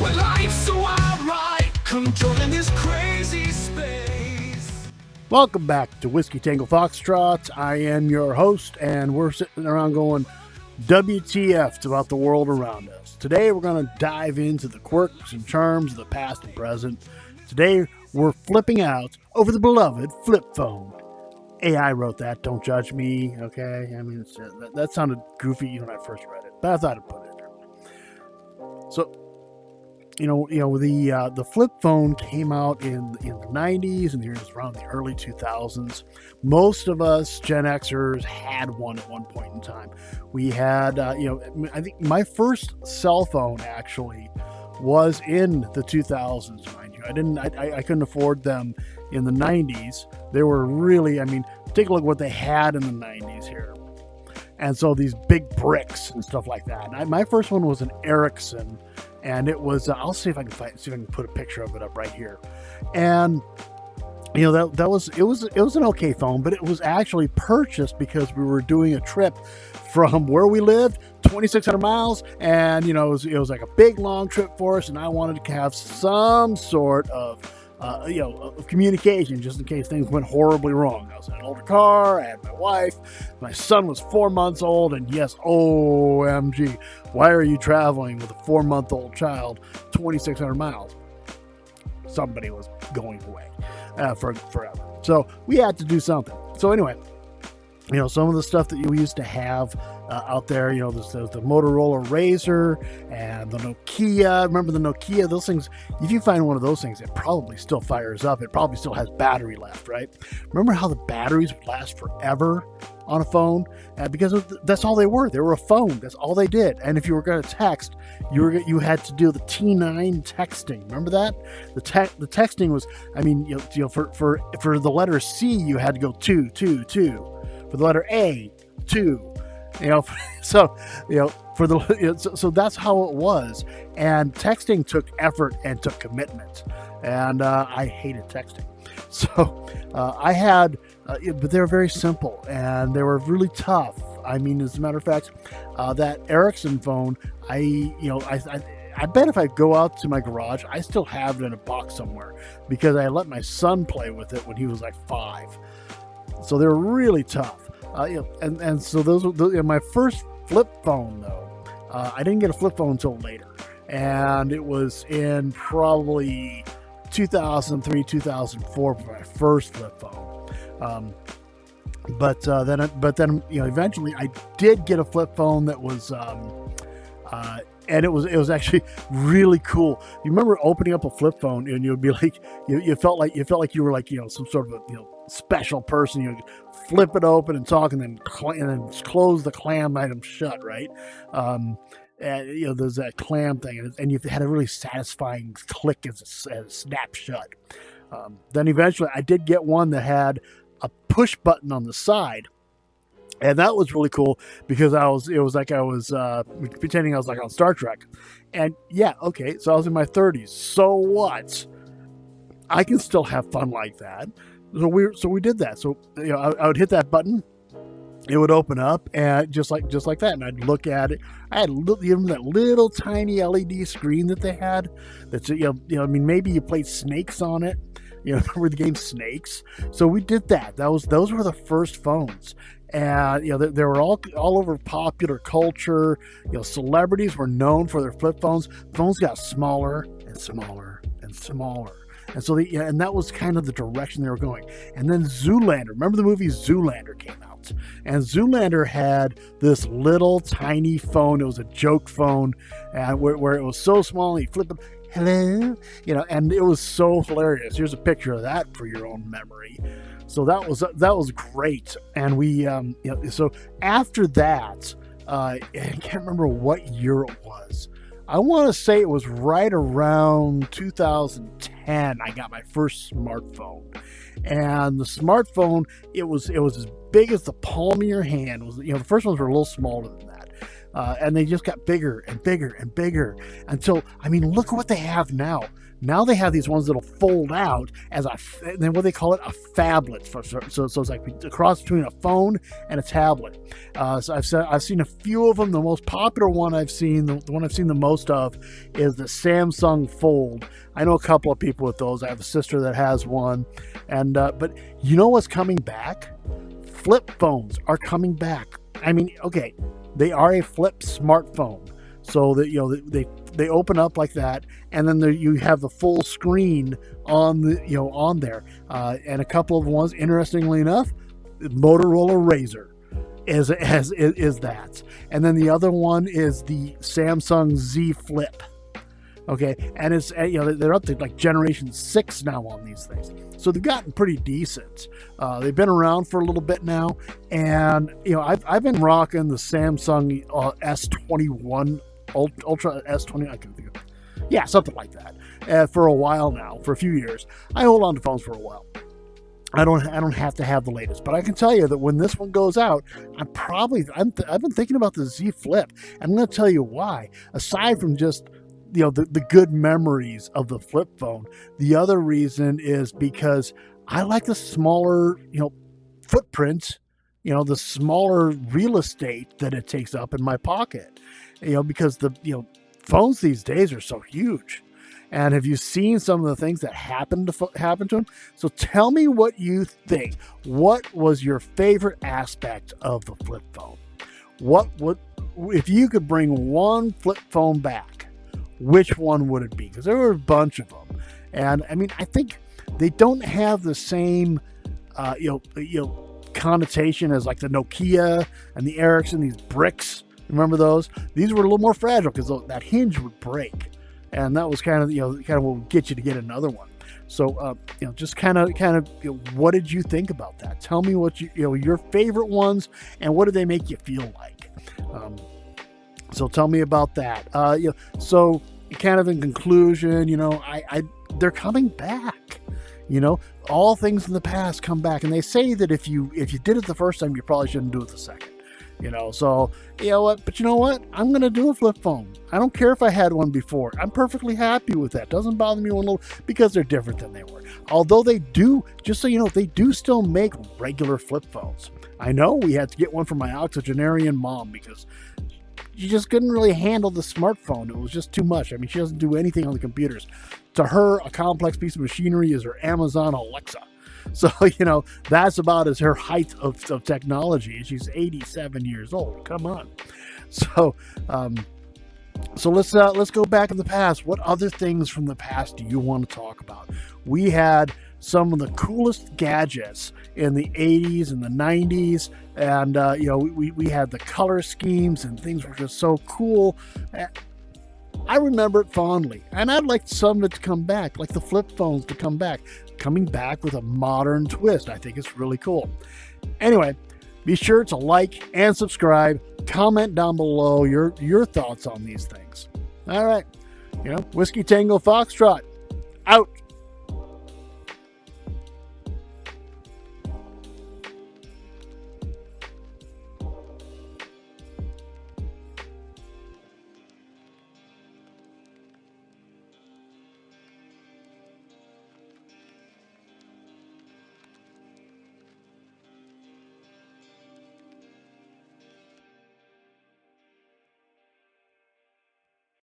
Well, life's so alright, controlling this crazy space. Welcome back to Whiskey Tango Foxtrot. I am your host, and we're sitting around going WTF about the world around us. Today, we're going to dive into the quirks and charms of the past and present. Today, we're flipping out over the beloved flip phone. AI wrote that. Don't judge me, okay? I mean, that sounded goofy when I first read it, but I thought I'd put it in there. So, the flip phone came out in the 90s, and here's around the early 2000s. Most of us Gen Xers had one at one point in time. We had, I think my first cell phone actually was in the 2000s, mind you. I couldn't afford them in the 90s. They were really, take a look at what they had in the 90s here. And so these big bricks and stuff like that. My first one was an Ericsson, and it was, I'll see if I can put a picture of it up right here. And, it was an okay phone, but it was actually purchased because we were doing a trip from where we lived, 2,600 miles, and, it was like a big, long trip for us, and I wanted to have some sort of communication just in case things went horribly wrong. I was in an older car, I had my wife, my son was 4 months old, and yes, OMG, why are you traveling with a 4-month-old child 2,600 miles? Somebody was going away for forever. So we had to do something. So anyway, some of the stuff that you used to have out there, there's the Motorola Razr and the Nokia. Remember the Nokia? Those things, if you find one of those things, it probably still fires up. It probably still has battery left, right? Remember how the batteries would last forever on a phone? Because that's all they were. They were a phone. That's all they did. And if you were going to text, you had to do the T9 texting. Remember that? The texting was, for the letter C, you had to go 2, 2, 2. For the letter A, 2. So that's how it was. And texting took effort and took commitment. And I hated texting. So I had, but they were very simple and they were really tough. As a matter of fact, that Ericsson phone, I bet if I go out to my garage, I still have it in a box somewhere because I let my son play with it when he was like 5. So they were really tough. And so those were my first flip phone, though. I didn't get a flip phone until later, and it was in probably 2003, 2004 for my first flip phone. But then eventually I did get a flip phone that was and it was actually really cool. You remember opening up a flip phone and you'd be like, you felt like you were like, some sort of a, special person. You flip it open and talk and then close the clam item shut, right? And there's that clam thing and you had a really satisfying click as a snap shut. Then eventually I did get one that had a push button on the side. And that was really cool because it was like I was pretending I was like on Star Trek. And yeah, okay, so I was in my 30s. So what? I can still have fun like that. So we did that. So I would hit that button, it would open up, and just like that, and I'd look at it. I had even that little tiny LED screen that they had. That's maybe you played Snakes on it. Remember the game Snakes? So we did that. Those were the first phones. And they were all over popular culture. Celebrities were known for their flip phones. Phones got smaller and smaller and smaller, and so and that was kind of the direction they were going. And then Zoolander. Remember the movie Zoolander came out, and Zoolander had this little tiny phone. It was a joke phone, and where it was so small, and you flip it. Hello, and it was so hilarious. Here's a picture of that for your own memory. So that was great. And we, so after that, I can't remember what year it was. I want to say it was right around 2010. I got my first smartphone, and the smartphone, it was as big as the palm of your hand. It was, the first ones were a little smaller than that. and they just got bigger and bigger and bigger until, I mean, look what they have now. Now they have these ones that'll fold out as then what they call it, a phablet. So it's like a cross between a phone and a tablet. So I've seen a few of them. The most popular one I've seen, the one I've seen the most of, is the Samsung Fold. I know a couple of people with those. I have a sister that has one, and but you know what's coming back? Flip phones are coming back. I mean, okay, they are a flip smartphone, so that they open up like that, and then you have the full screen on on there. And a couple of ones, interestingly enough, Motorola Razr is that, and then the other one is the Samsung Z Flip. Okay, and it's they're up to like generation 6 now on these things, so they've gotten pretty decent. They've been around for a little bit now, and I've been rocking the Samsung S21 Ultra S20. I can think of, yeah, something like that, for a while now, for a few years. I hold on to phones for a while. I don't have to have the latest, but I can tell you that when this one goes out, I've been thinking about the Z Flip, and I'm going to tell you why. Aside from just the good memories of the flip phone, the other reason is because I like the smaller footprint, the smaller real estate that it takes up in my pocket, because the phones these days are so huge. And have you seen some of the things that happen to them? So tell me what you think. What was your favorite aspect of the flip phone? If you could bring one flip phone back, which one would it be? Because there were a bunch of them, and I mean, I think they don't have the same, connotation as like the Nokia and the Ericsson. These bricks, remember those? These were a little more fragile because that hinge would break, and that was kind of what would get you to get another one. So just kind of what did you think about that? Tell me what your favorite ones, and what did they make you feel like? So tell me about that. So kind of in conclusion, they're coming back. All things in the past come back, and they say that if you did it the first time, you probably shouldn't do it the second. So but you know what? I'm gonna do a flip phone. I don't care if I had one before. I'm perfectly happy with that. Doesn't bother me one little, because they're different than they were. Although they do, just so you know, they do still make regular flip phones. I know we had to get one for my octogenarian mom because she just couldn't really handle the smartphone. It was just too much. I mean, she doesn't do anything on the computers. To her, a complex piece of machinery is her Amazon Alexa. So, that's about as her height of technology. And she's 87 years old. Come on. So, let's go back in the past. What other things from the past do you want to talk about? We had some of the coolest gadgets in the 80s and the 90s, and we had the color schemes, and things were just so cool. I remember it fondly, and I'd like some of it to come back, like the flip phones to coming back with a modern twist. I think it's really cool. Anyway, be sure to like and subscribe. Comment down below your thoughts on these things. All right, Whiskey Tango Foxtrot out.